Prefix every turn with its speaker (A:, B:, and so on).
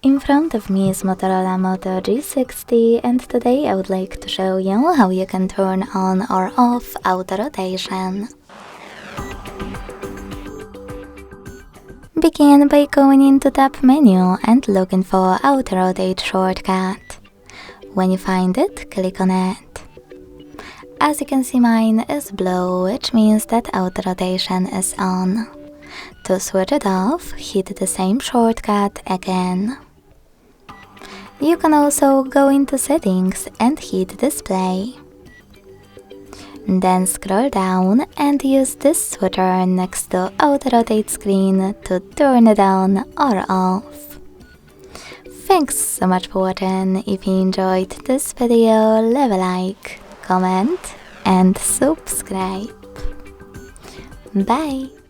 A: In front of me is Motorola Moto G60, and today I would like to show you how you can turn on or off auto rotation. Begin by going into Tab menu and looking for Auto Rotate shortcut. When you find it, click on it. As you can see, mine is blue, which means that auto rotation is on. To switch it off, hit the same shortcut again. You can also go into Settings and hit Display. Then scroll down and use this switcher next to Auto Rotate screen to turn it on or off. Thanks so much for watching. If you enjoyed this video, leave a like, comment and subscribe. Bye!